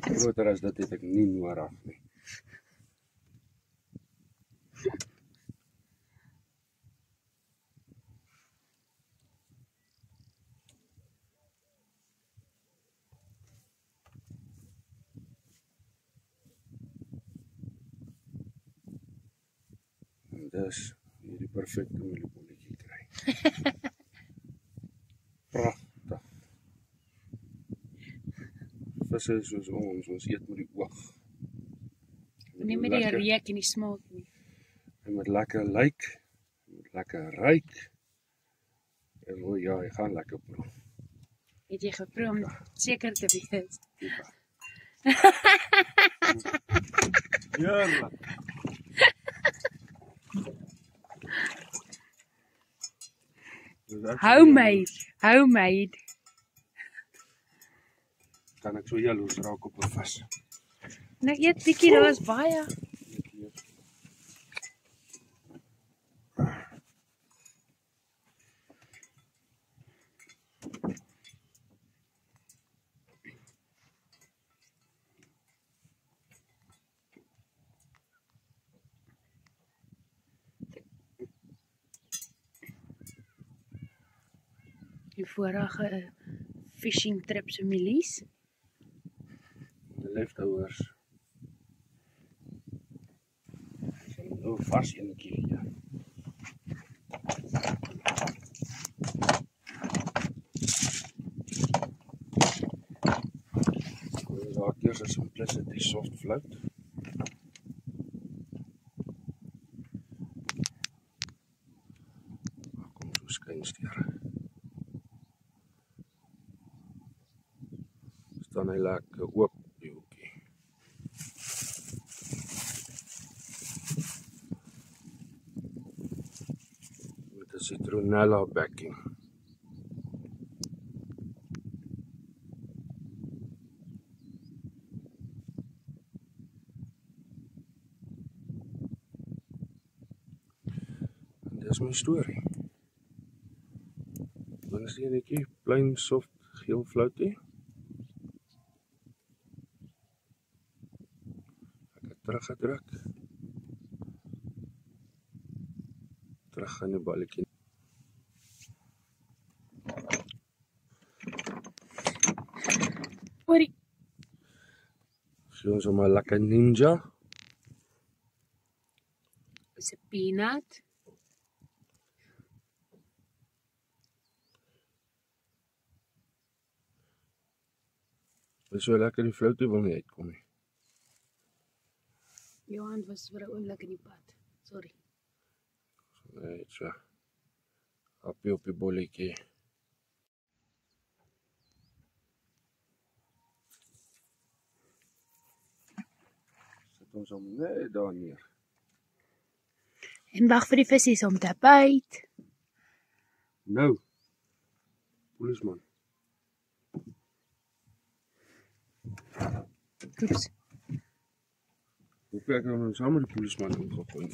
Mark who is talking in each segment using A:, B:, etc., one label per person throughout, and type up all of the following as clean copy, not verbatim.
A: Groter as dit het ek nie nodig nie. En dis hierdie perfekte mieliebolletjie kry. Pragtig. Visse soos ons eet met die oog.
B: Nie met die reuk en die smaak nie.
A: Hy moet lekker lyk, hy moet lekker ruik. En o ja, hy gaan lekker proe.
B: Het jy geproe om seker te wees?
A: Heerlik.
B: Homemade.
A: Kan ek so jaloers raak op 'n vis?
B: Nou eet bietjie, daar is baie. Die vorige fishing trip se milies.
A: Die leftovers. Nou vars enetjie hier. Daar eers is Simplicity soft float. Kom so skynsteer. Staan hy lekker oop die hoekie. Met 'n citronella backing. En dis my storie. Dan is die enetjie plain soft geel floutie. Teruggedruk. Terug in die balletjie.
B: Hoorie.
A: Gee ons hom 'n lekker ninja.
B: Is 'n peanut.
A: Dis so lekker die floutie wil nie uitkom nie.
B: Johan was vir 'n oomblik in die pad. Sorry.
A: Nee, so. Happie op die bolletjie. Sit ons hom net daar neer.
B: En wag vir die visse om te byt.
A: Nou. Polisman.
B: Oeps.
A: Hoe ek nou saam met die polisman omgegooi.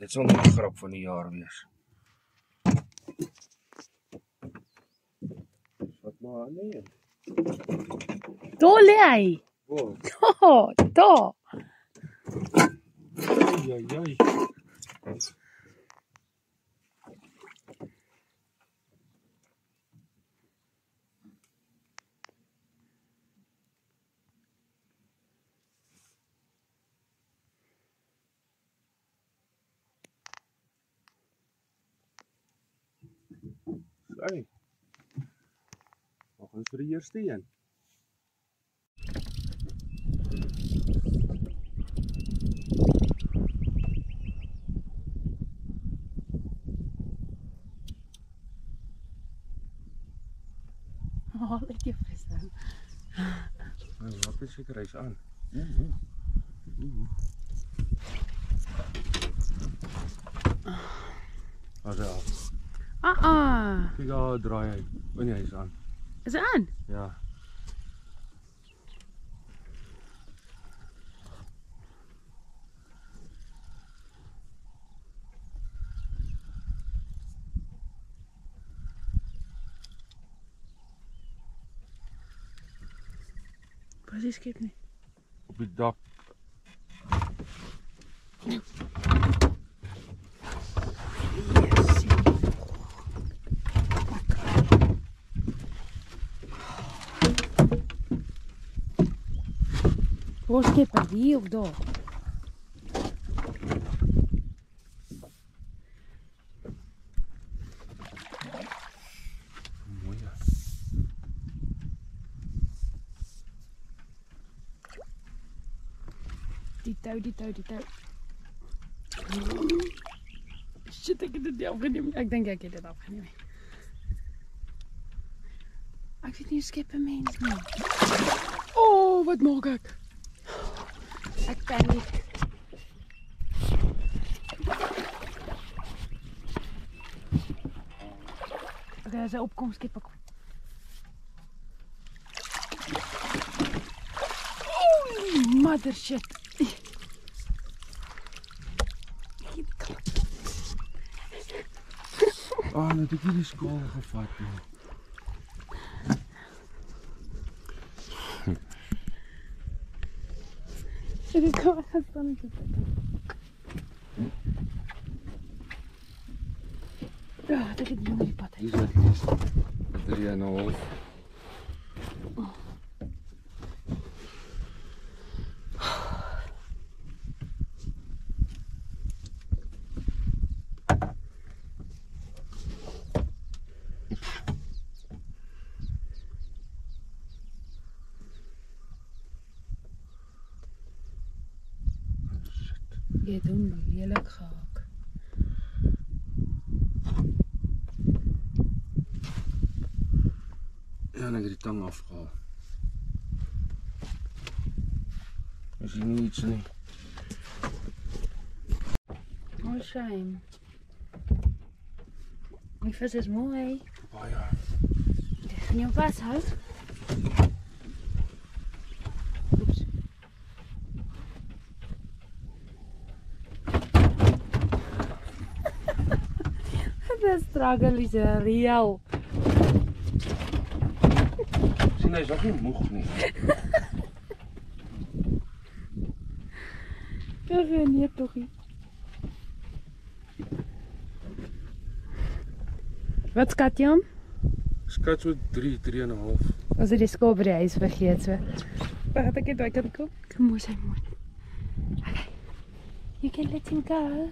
A: Dit sal nog 'n grap van die jaar wees. Wat maar nee.
B: Daar lê hy.
A: Oh,
B: Daar.
A: Jai. Hey. Nog eens vir die eerste een.
B: Ek jou vis nou.
A: Wat is seker hy's aan. Wat is Kijk al draai hy. Nee, hy's aan.
B: Is hy aan?
A: Ja.
B: Wat is skep nie?
A: op die dak.
B: Waar skep ek hier of daar?
A: Mooi.
B: Die touw. Shit, ek het dit nie afgeneem. Ek dink ek het dit afgeneem. Ek weet nie hoe skep 'n mens nie. Oh, wat maak ek? Ek paniek. Okay, as hy opkom, skep ek. Oh, mother shit.
A: Nou het ek hier die skaal gevat.
B: Ek kan gaan staan en kyk. Ja, dit het nie die pad.
A: Hier is dit. 3,5.
B: Jy het hom lelik gehak.
A: Ja, en ek het die tang afgehaal. Is hier nie iets nie.
B: Oh, shame. Die vis is mooi.
A: Baie.
B: Gaan jy hom vashou? Oeps. The struggle is real.
A: Sien, hy is nog nie moeg nie.
B: Nee, toch nie. Wat skat jy hom?
A: Skat so 3,5.
B: As jy die skaap by die huis vergeet so. Wag, ek het daai kant kom. Kom mooi sy mooi. Okay. You can let him go.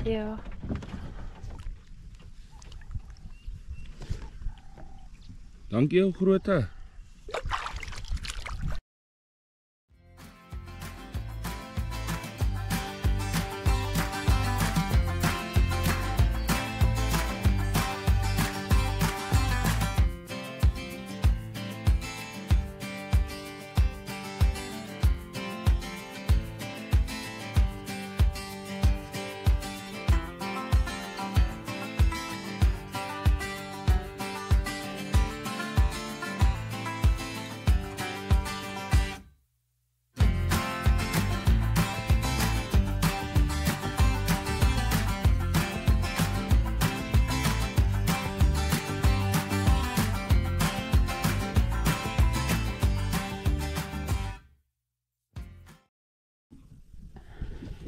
B: Ja.
A: Dankie jou grootte.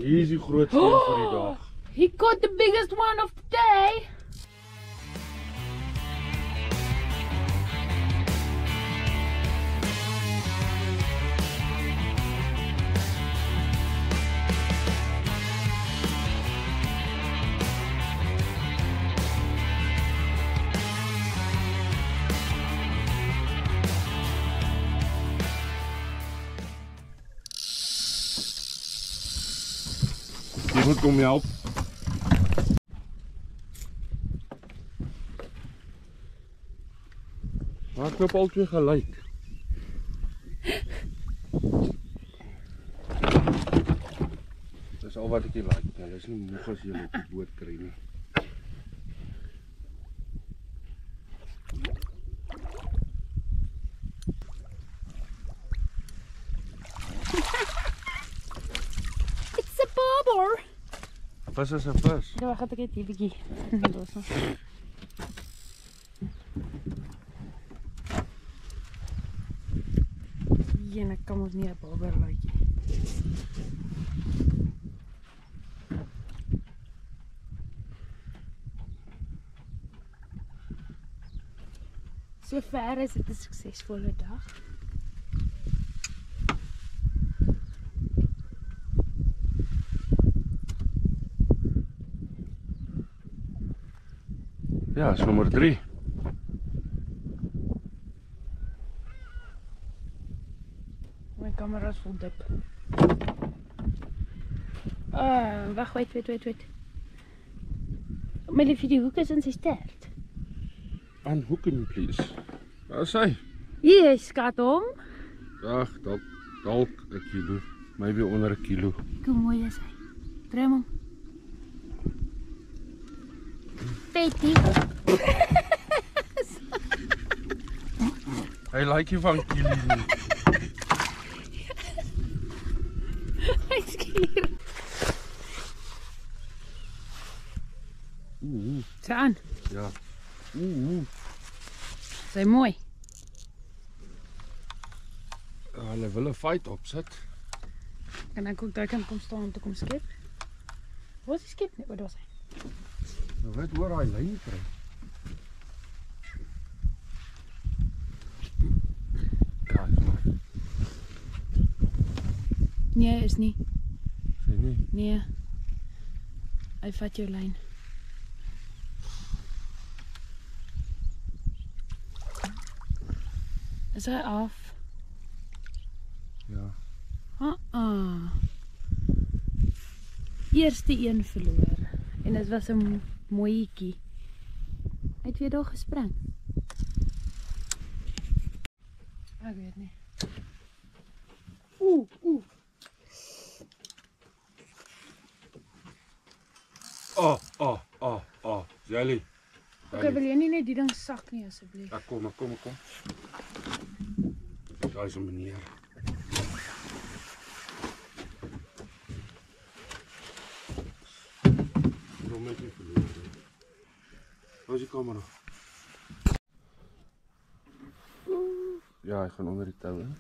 A: Hier is die grootste een vir die dag.
B: He caught the biggest one of the day.
A: Jy moet kom help. Maar ek loop al twee gelyk. Dis al wat ek hier like. Hulle is nie moeg as jy op die boot kry nie.
B: It's a bobber.
A: Vis is 'n vis.
B: Ja, wag, ek het hier bietjie. Los. Jene, kan ons nie 'n bobber laatjie. So ver is dit 'n suksesvolle dag.
A: Ja, is nommer 3.
B: My kamera is vol dip. Wag, wait. My liefie, die hoek is in sy stert.
A: Unhook him, please. Waar is hy?
B: Hier, skat hom.
A: Ag, dalk 'n kilo. Maybe onder 'n kilo.
B: Hoe mooi is hy. Drum hom. Petty.
A: Hy like jy van kilo nie.
B: Hy skier. Sy aan.
A: Ja.
B: Sy mooi.
A: Hulle wil 'n fight opsit.
B: Kan ek ook daar kan kom staan om te kom skep? Waar is die skep net? Waar was hy?
A: Nou weet hoor hy lyn kry. Kyk maar.
B: Nee, is nie.
A: Sien nie.
B: Nee. Hy vat jou lyn. Is hy af?
A: Ja.
B: Eerste een verloor. En dit was 'n mooietjie. Hy het weer daar gespring. Ek weet nie. Oeh.
A: Jelly.
B: Okay, wil jy nie net die ding sak nie asseblief?
A: Ja, kom. Daar is 'n meneer. Waarom het jy verloor? Waar is die kamera? Ja, hy gaan onder die tou in.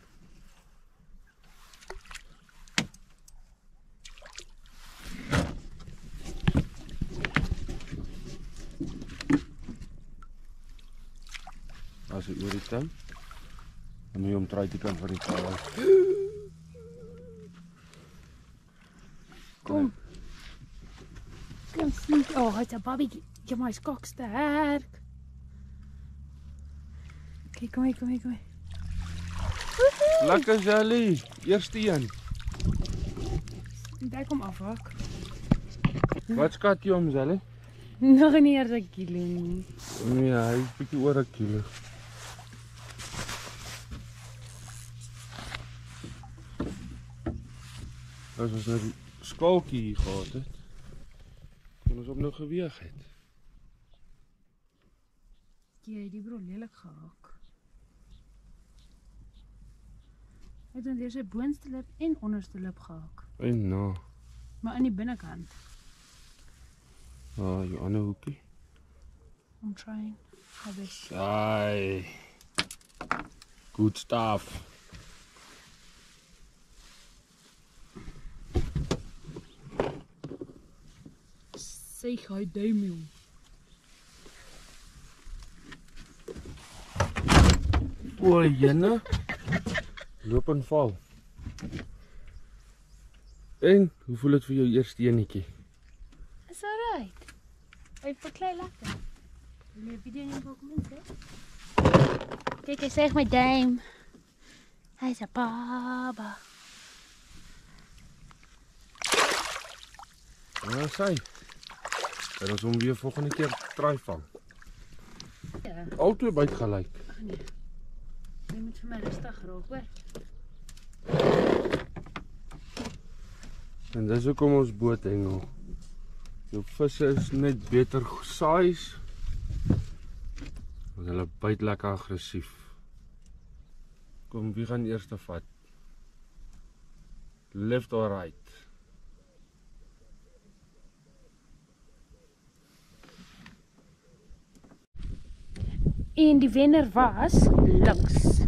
A: As hy oor die tou, dan moet jy omdraai die kant van die tou uit.
B: Kom sneak. Hy is 'n babietjie. Ja, maar hy's koksterk. Okay, kom hier.
A: Lekker Jelly, eerste een.
B: Daar kom afhak.
A: Wat skat jy om Jelly?
B: Nog nie eers 'n kilo nie.
A: Nee, hy is bietjie oor 'n kilo. As ons nou die skalkie hier gehad het, kon ons hom nou geweeg het.
B: Jy die bro lelik gehak. Hy het dan deur sy boonste lip en onderste lip gehak.
A: En nou,
B: Maar in die binnekant.
A: jou ander hoekie.
B: I'm trying my best.
A: Ai. Good stuff.
B: Say hi, Damien.
A: O, jenne. Loop en val. En, hoe voel het vir jou eerste enetjie?
B: Is alright. Hy verklei lekker. Wil jy 'n video neem vir kom in, Kyk, hy sê my duim. Hy's 'n baba.
A: Ja, sy. En ons hom weer volgende keer try vang.
B: Ja.
A: Altyd byt gelyk.
B: Nee. Jy moet vir my rustig raak, hoor.
A: En dis hoekom ons boot hengel. Jou visse is net beter size. Want hulle byt lekker aggressief. Kom, wie gaan eers te vat? Left or right?
B: En die wenner was links.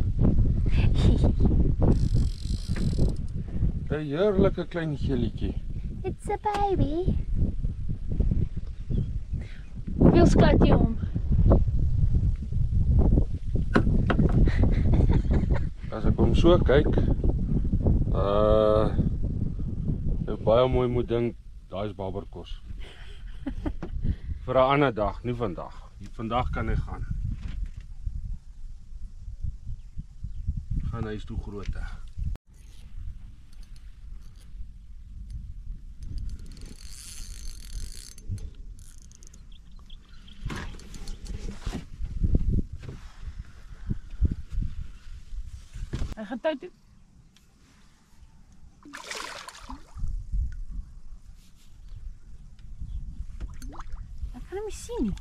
A: 'n heerlike klein geelietjie.
B: It's a baby. Hoeveel skat jy hom?
A: As ek hom so kyk, ek baie mooi moet dink, daai is baberkos. Vir 'n ander dag, nie vandag. Vandag kan hy gaan. Gaan huis toe grootte.
B: Hy gaan toe toe. Ek kan hom nie sien nie.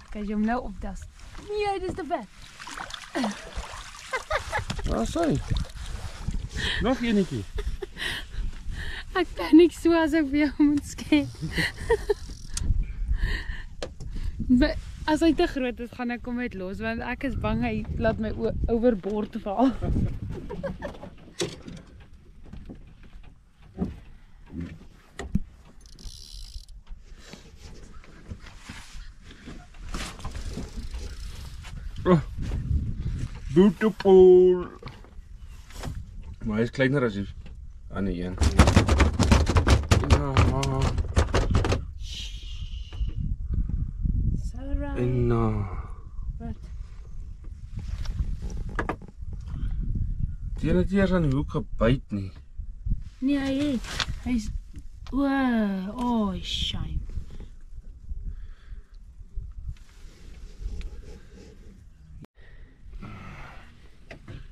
B: Kan jy hom nou opdas? Nee, dit is te vet.
A: Waar is hy? Nog enetjie.
B: Ek paniek so as ek weer moet skep. As hy te groot is, gaan ek hom uit los, want ek is bang hy laat my overboord val.
A: Oh, beautiful. Maar hy is kleiner as die ander een. En
B: Wat?
A: Die het eers aan die hoek gebyt nie.
B: Nee, hy het. Hy's oh, shame.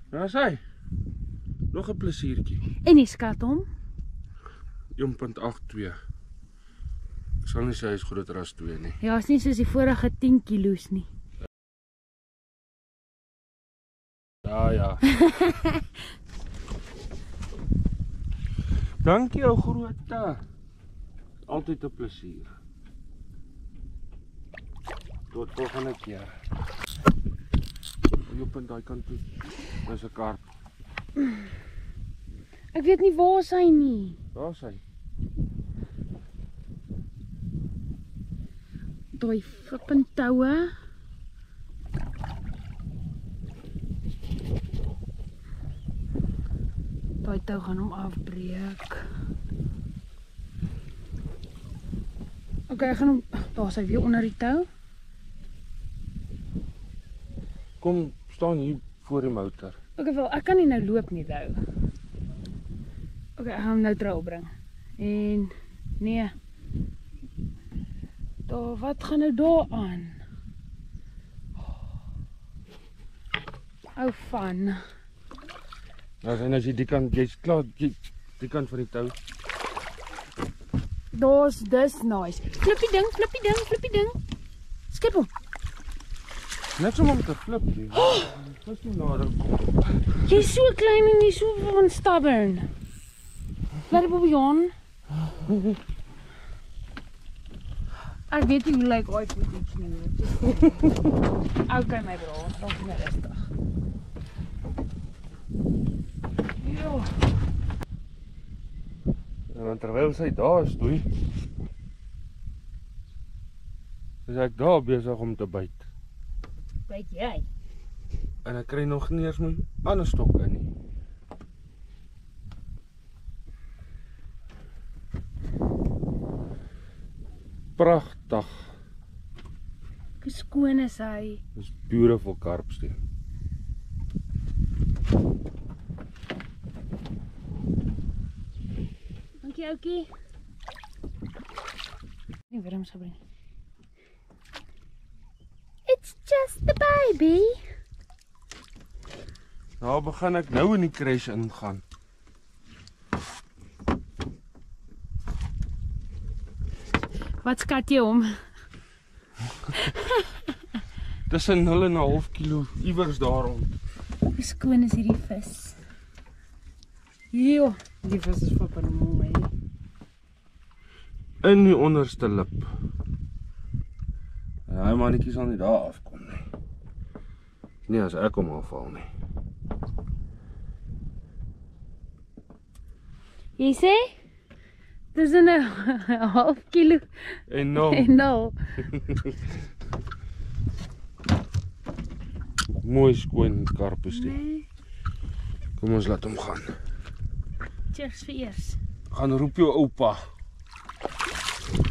A: Daar is hy. Nog 'n plesiertjie.
B: En die skat hom?
A: 1.82. Ek sal nie sê hy is groter as 2 nie.
B: Ja, is nie soos die vorige 10 kilos nie.
A: Ja. Dankie ou grootte. Altyd 'n plesier. Tot volgende keer. Jy op daai kant toe. Dis 'n karp.
B: Ek weet nie waar is hy nie.
A: Daar is hy.
B: Daai flippin toue. Daai tou gaan hom afbreek. Okay, ek gaan hom. Daar is hy weer onder die tou.
A: Kom staan hier voor die motor.
B: Okay, wel, ek kan nie nou loop nie nou. Okay, ek gaan hom nou terug opbring. En nee. Daar, wat gaan nou daar aan? Hou van.
A: En as jy die kant, jy's klaar, die kant van die tou.
B: Daar's dis nice. Flippie ding, flippie ding, flippie ding. Skep hom.
A: Net om te flip. Dis nie nader kom.
B: Jy's so klein en jy's so stubborn. Laat die bobbie aan. Ek weet nie hoe lyk ooit met iets nie. Okay my bro, dan kom jy rustig. Jo.
A: En terwyl sy daar stoei, is ek daar besig om te byt.
B: Byt jy?
A: En ek kry nog nie eens my ander stok in nie. Pragtig.
B: Hoe skoon is hy?
A: Dis beautiful karpsteen.
B: Dankie oukie. Nie wurms gebring. It's just a baby.
A: Nou begin ek nou in die crash ingaan.
B: Wat skat jy hom?
A: Tussen 0,5 kilo iewers daar rond.
B: Hoe skoon is hierdie vis? Jo, die vis is flippin mooi.
A: In die onderste lip. En hy mannetjie sal nie daar afkom nie. Nie as ek hom afval nie.
B: Jy sê? Tussen 'n half kilo
A: En nou,
B: en 0.
A: mooi skoon karpus die.
B: Nee.
A: Kom ons laat hom gaan.
B: Cheers vir eers.
A: Gaan roep jou oupa.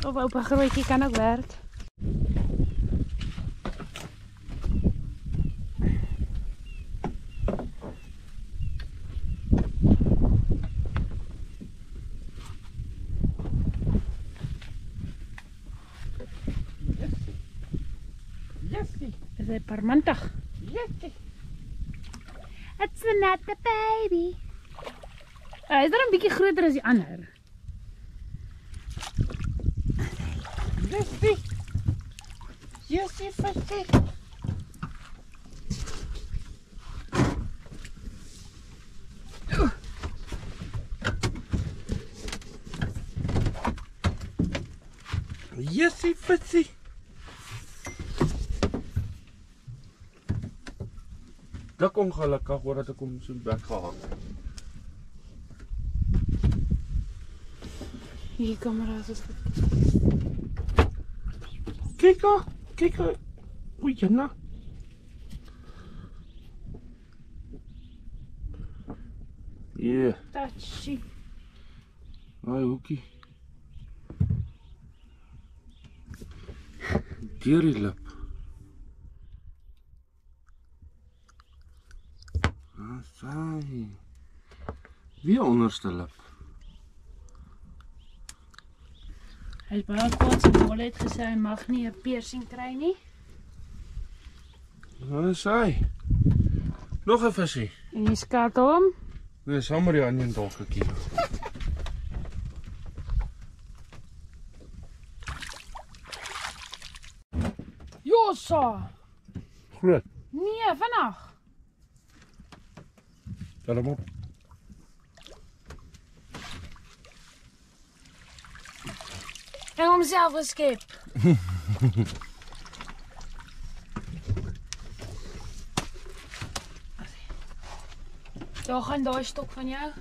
B: Of oupa grootjie kan ook werk. Is hy parmantig? It's not the baby. Hy is dan 'n bietjie groter as die ander.
C: Jessie, versteek. Jessie, versteek.
A: Dik ongelukkig omdat ek hom so weggehang.
B: Hier kamera's is goed.
A: Kyk. Oei, Jana. Ja,
B: Touchy.
A: daai hoekie. Deur die lip. Saai. Wie onderste lip?
B: Hy is baie kwaad, sy bol het gesê hy mag nie 'n piercing kry nie.
A: Saai. Nog 'n visie.
B: En jy skat hom.
A: Nee, sommer die ander dalk 'n kilo.
B: Jossa!
A: Groot.
B: Nee, vandag.
A: Tel hom op.
B: En homself geskep. Daar gaan daai stok van jou.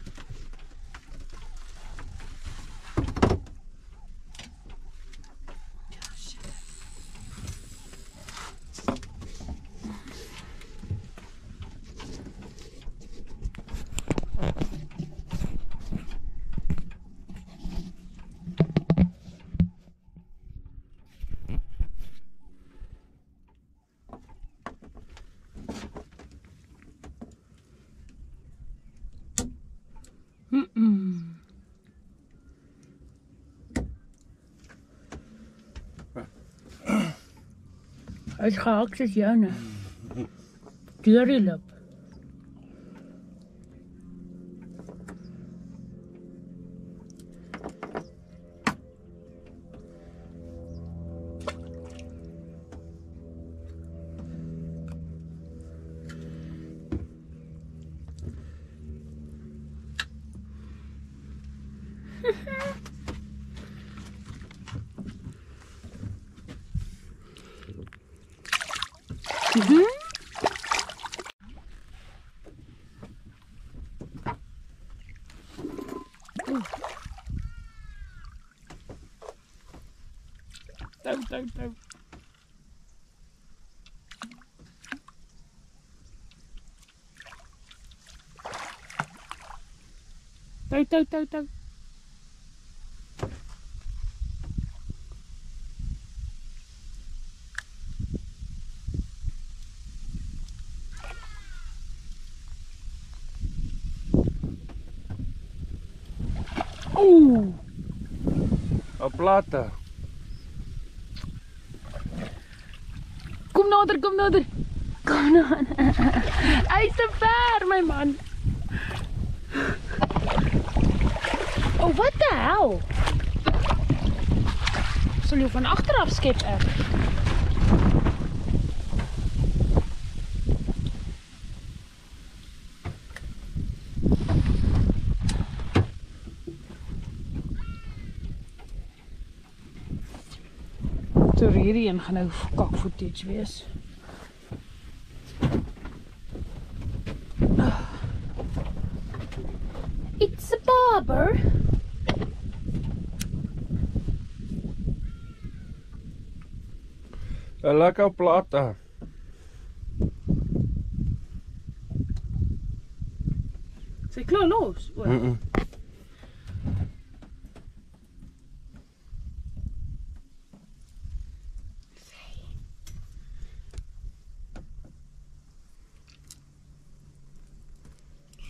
B: Hy is gehakt soos joune. Deur die lip. Touw. Touw. Oeh!
A: 'n Platte.
B: Kom nader. Kom nader. Hy is te ver, my man. Oh, wat die hel? Sal jy van agteraf skep ek? So hierheen gaan nou kak footage wees. It's a barber.
A: 'n lekker plate.
B: Sy klaar los. O.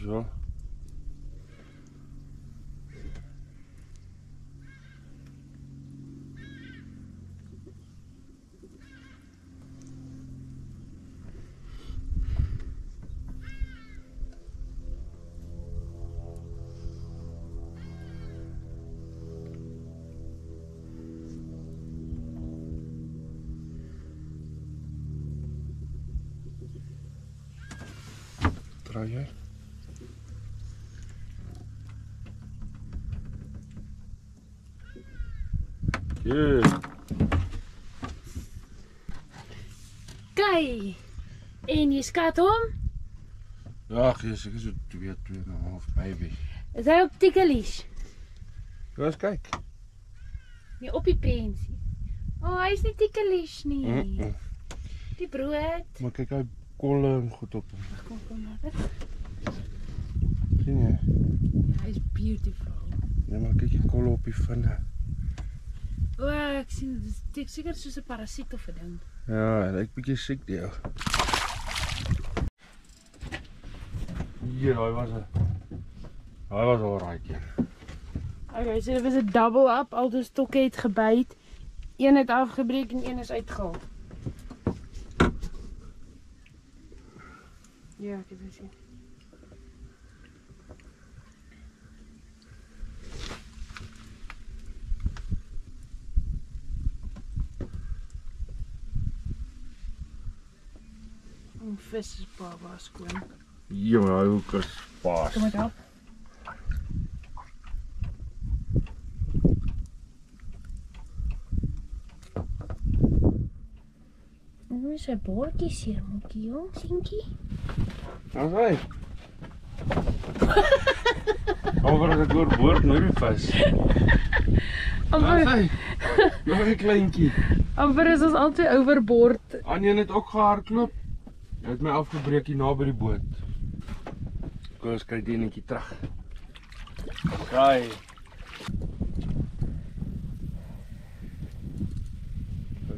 A: So. Draai jy?
B: Kyk. En jy skat hom?
A: Ja, ek is so 2,5 baby.
B: Is hy op tikkelies?
A: Ja, eens kyk.
B: Nee, op die pensie. Oh, hy is nie tikkelies nie. Die brood.
A: Maar kyk hy kolle en goed op hom.
B: Kom nader.
A: Sien jy?
B: Ja, hy is beautiful.
A: Ja, maar kyk die kolle op die vinne.
B: O, ek sien, dit is seker soos 'n parasiet of 'n ding.
A: Ja, hy lyk bietjie siek die ou. Hier, hy was alright een.
B: Okay, so dit was 'n double up, al die stokke het gebyt. Een het afgebreek en een is uitgehaal. Ja, ek het dit gesien. Een vis is baba skoon.
A: Ja, maar hy hoek is paas.
B: Kom ek help? Hoe is sy boortjies hier, moekie jong, sienkie?
A: Daar's hy. Over as ek oor boord nou die vis. Daar's hy. Nog 'n kleintjie.
B: Amper is ons altyd overboord.
A: Anja het ook gehardloop. Hy het my afgebreek hier naby die boot. Kom ons kyk die netjie terug. Raai.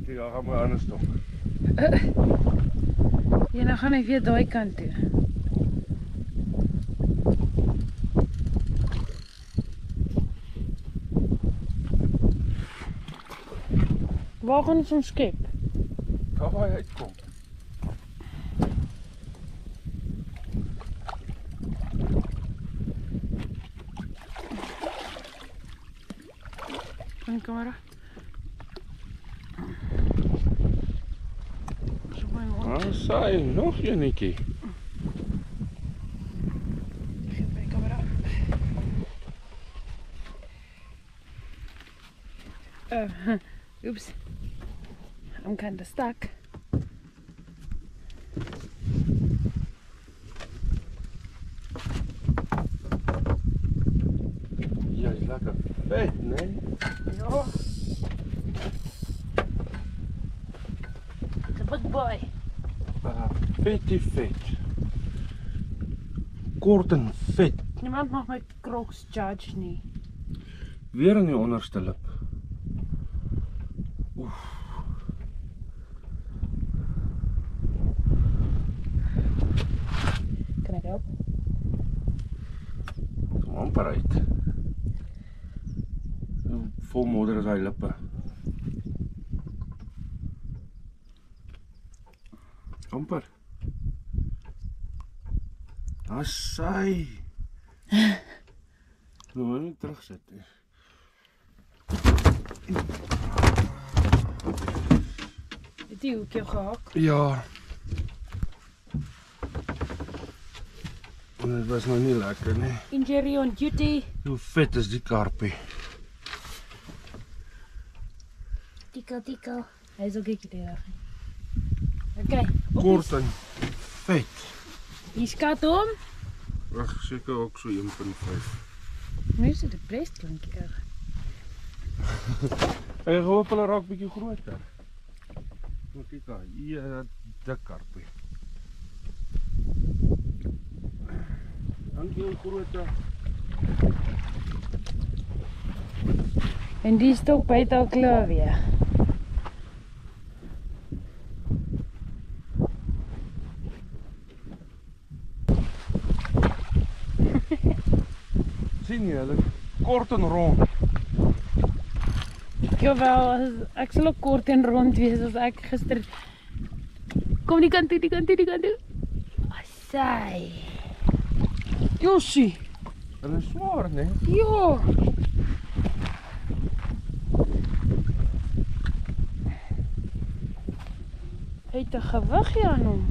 A: Kyk, daar gaan my ander stok.
B: Ja, nou gaan ek weer daai kant toe. Waar gaan ons ons skep?
A: Daar waar hy uitkom.
B: Van die camera. So mooi man.
A: Ah, saai, nog enetjie.
B: Geef my die camera. Oops. I'm kinda stuck.
A: Ja, is lekker vet, nee?
B: Ja. It's a big boy.
A: Vetie vet. Kort en vet.
B: Niemand mag my crocs judge nie.
A: Weer in die onderste lip. Oef.
B: Kan ek help?
A: Kom amper uit. Vol modder is hy lippe. Amper. Assai. Nou moet ek terugsit.
B: Het die hoekje gehak?
A: Ja. En dit was nou nie lekker nie.
B: Injury on duty.
A: Hoe vet is die karpie?
B: Tikkel, tikkel. Hy is ook ekkie terug. Okay.
A: Kort en vet.
B: Hier skat hom.
A: Ag, seker ook so 1.5.
B: Nu is dit 'n breestklankie erg.
A: Ek hoop hulle raak bietjie groter. Maar kyk daar, hier dik karpie. Dankie ou grote.
B: En die stok byt al klaar weer.
A: Sien jy, hulle kort en rond.
B: Jawel, ek sal ook kort en rond wees as ek gister... Kom die kant toe, die kant toe, die kant toe. Asai. Josie.
A: Hulle is swaar, né?
B: Ja. Hy het 'n gewig hier aan hom.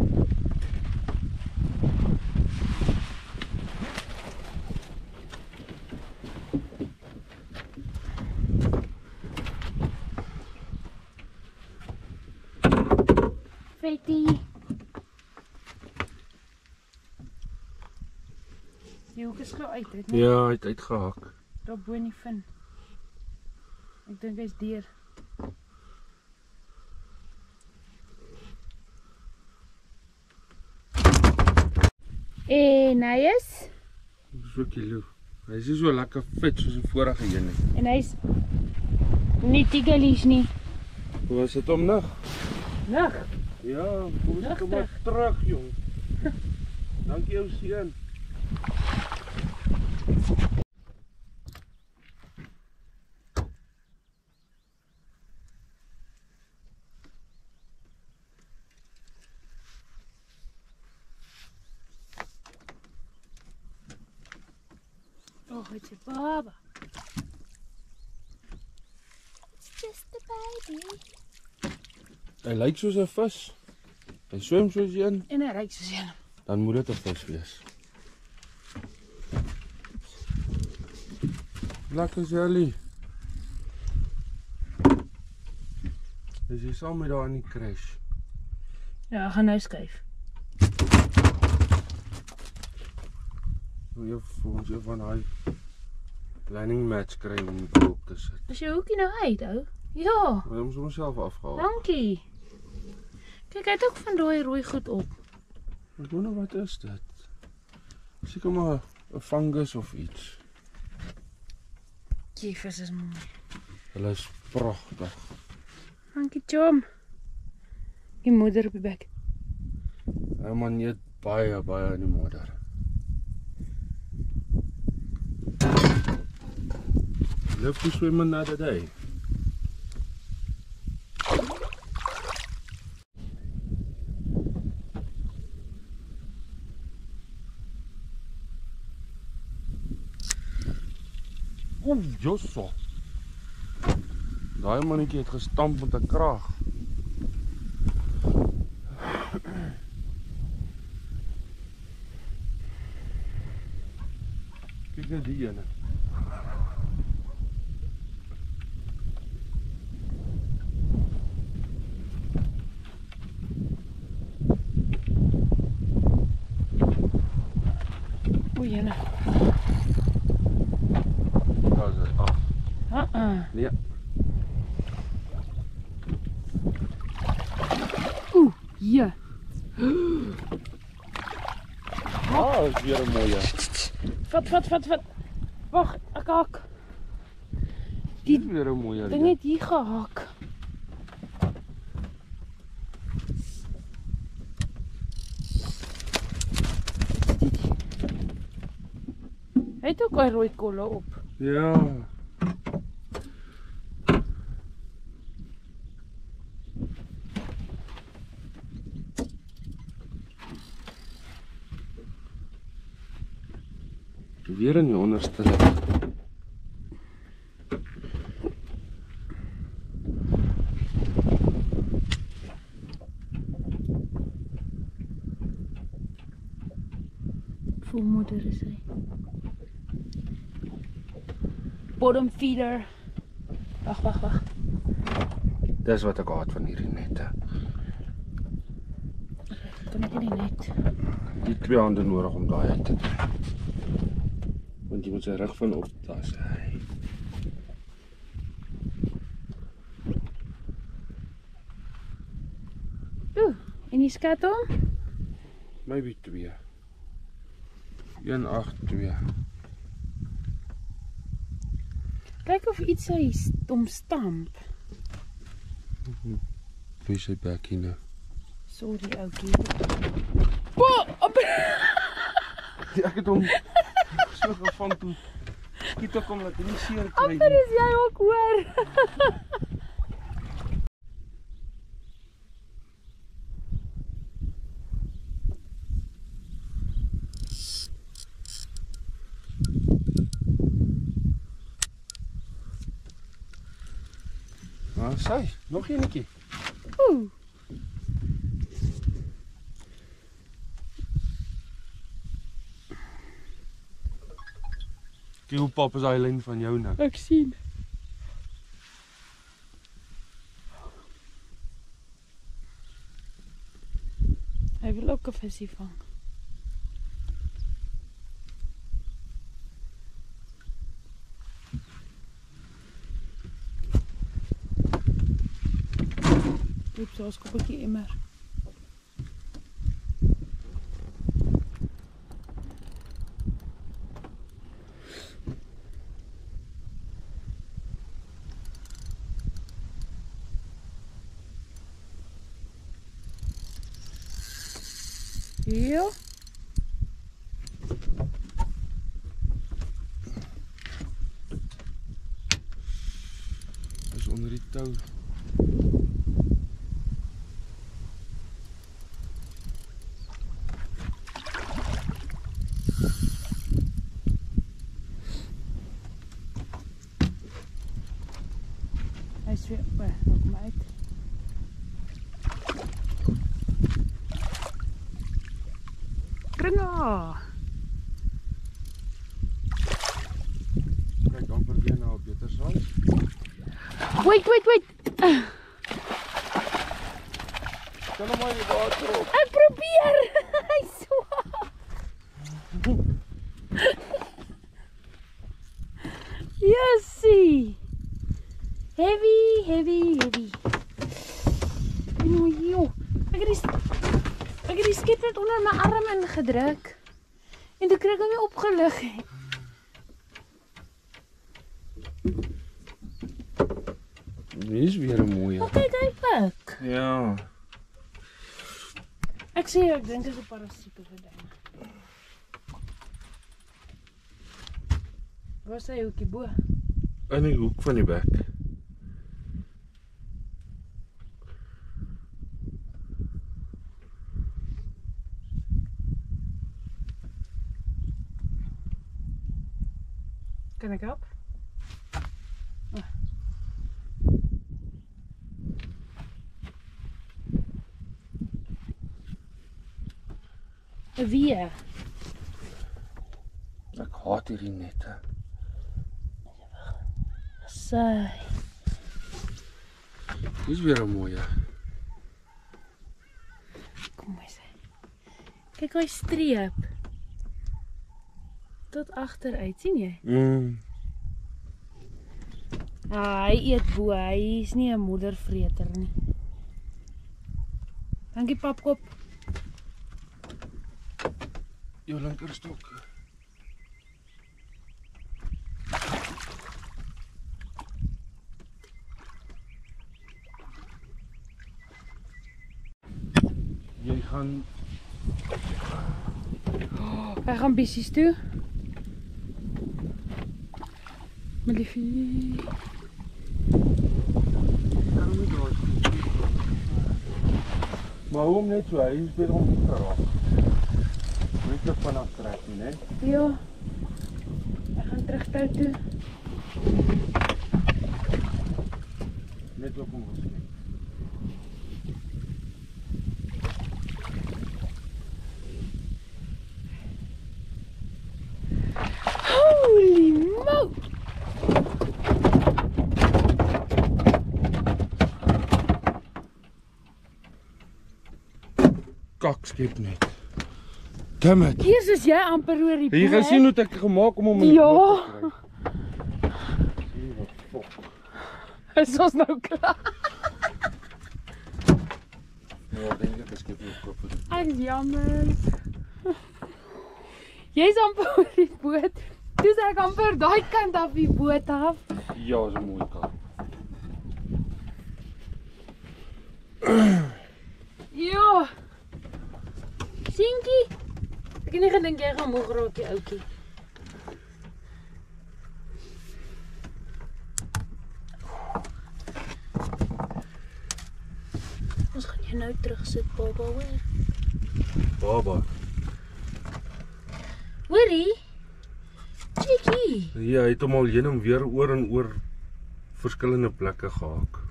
B: Fetty. Die hoek is gou uit, het nie?
A: Ja, hy het uitgehak.
B: Daar bo in die vin. Ek dink hy's deur. En hy is?
A: So kilo. Hy is nie so lekker vet soos die vorige een nie.
B: En hy's nie tigelies nie.
A: Hoe was dit om nog?
B: Nag.
A: Ja, kom eens kom maar terug, jong. Dankie jou seun.
B: Oh, it's a baba. It's just a baby.
A: Hy lyk soos 'n vis. Hy swem soos een,
B: En hy ryk soos een.
A: dan moet dit 'n vis wees. Lekker jelly. Is jy saam met daar in die crash?
B: Ja, ek gaan nou skuif.
A: Hoe jy voel jy van hy planning match kry om die boek te sit.
B: Is jou hoekie nou uit, ou? Ja,
A: Maar jy moet homself afhaal.
B: dankie. Kyk, hy het ook van daai rooi goed op.
A: Ek wonder wat is dit? Seker maar 'n fungus of iets.
B: Die vis is mooi.
A: Hulle is pragtig.
B: Dankie, Chom. Die moeder op die bek.
A: Hy man eet baie in die modder. Love to swim another day. Oh, josso. Daai mannetjie het gestamp met 'n kraag. Kyk net die ene.
B: Oei, jene.
A: Daar is dit af. Nee.
B: Ja.
A: Ah, is weer 'n mooie.
B: Vat. Wag, ek hak.
A: Die is weer 'n mooie.
B: Ding het hier gehak. Hy het ook 'n rooi kolle op.
A: Ja. Weer in die onderste lip.
B: Vol moeder is hy. Bottom feeder. Wag.
A: Dis wat ek haat van hierdie nette.
B: Kan ek nie net.
A: Die 2 hande nodig om daai uit te doen. Want jy moet sy rug van op tas.
B: jy skat hom?
A: Maybe 2. 182.
B: Kyk of iets hy hom stamp.
A: Wie sy bekkie nou?
B: Sorry oukie. Oh,
A: Ek het hom so gevang toe. Skiet ek hom dat hy nie seer kry
B: amper is jy ook hoor.
A: Sy, nog enetjie.
B: Oeh.
A: Kyk hoe pap is daai lyn van jou nou.
B: Ek sien. Hy wil ook 'n visie vang. Oeps, daar's 'n koppeltjie immer. Ja.
A: Is onder die tou.
B: Hy is weer, nou kom uit. Kringa!
A: Kyk amper weer na 'n beter saai.
B: Wait!
A: Kan hom maar in die water op.
B: Ek probeer! Hy swaap! Jessie! Heavy. Nou joh, ek het die skep net onder my arm ingedruk. En toe kry ek hom nie opgelig nie.
A: Hier is weer 'n mooie.
B: Maar kyk hy pik.
A: Ja.
B: Ek sê ek dink dit is 'n parasiete geding. Waar is hy hoekie bo?
A: In die hoek van die bek.
B: Kan ek help? Wie?
A: Ek haat hierdie nette.
B: Sy.
A: Hier is weer 'n mooie.
B: Kom maar sê. Kyk hoe hy streep. Tot agteruit, sien jy? Ah, hy eet bo, hy is nie 'n moedervreter nie. Dankie papkop.
A: Jou linker stok. Jy gaan
B: Hy gaan bissies toe. My liefie.
A: kan hom nie draai. Maar hom net so, hy is weer om te raak. Net so vanaf trek nie, né?
B: Ja. Hy gaan terug tou toe.
A: Net op hom gesien.
B: Holy moly!
A: Kak skep net. Damn it.
B: Eers is jy amper oor die
A: Jy gaan sien hoe ek gemaak om hom in die
B: Ja.
A: boot te kry. Sien wat fok.
B: Is ons nou klaar?
A: Ja, ek dink ek skep nog koop vir die.
B: Ag, jammer. Jy's amper op die boot. Dis ek amper daai kant af die boot af.
A: Ja, is 'n mooi kar.
B: Ja. Sinkie. Ek het nie gedink jy gaan moeg raak, jy ouetjie. Ons gaan jou nou terugsit, baba, hoor.
A: Baba.
B: Hoorie? Chickie.
A: Ja, hy het hom al heen en weer oor en oor verskillende plekke gehaak.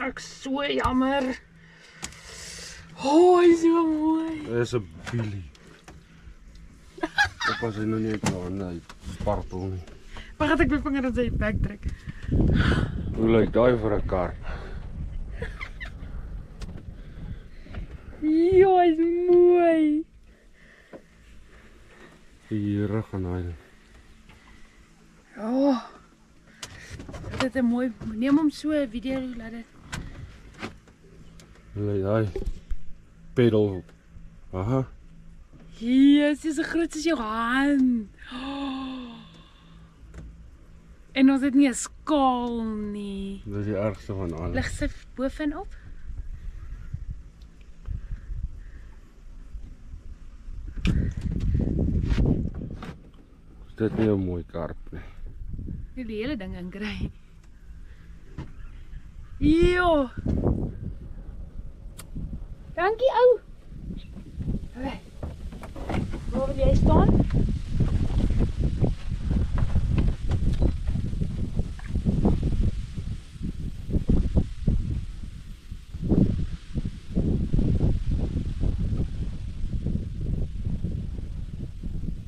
B: Ek so jammer. Oh, hy is so mooi.
A: Hy is 'n Billy. Ek pas hy nou nie uit my hande uit spartel nie.
B: Wag, het ek my vinger in sy bek druk.
A: Hoe lyk daai vir 'n kar?
B: Ja, hy is mooi.
A: Hier gaan hy.
B: Oh. Dit is mooi. Neem hom so 'n video laat dit.
A: Hoe lyk daai? Pedal. Aha.
B: Yes, dis so groot soos jou hand. Oh. En ons het nie 'n skaal nie.
A: Dit is die ergste van alles.
B: Lig sy bovenop.
A: Is dit nie 'n mooi karp nie?
B: Jy die hele ding inkry. Jo. Dankie ou. Hey. Waar wil jy staan?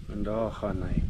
A: En daar gaan hy.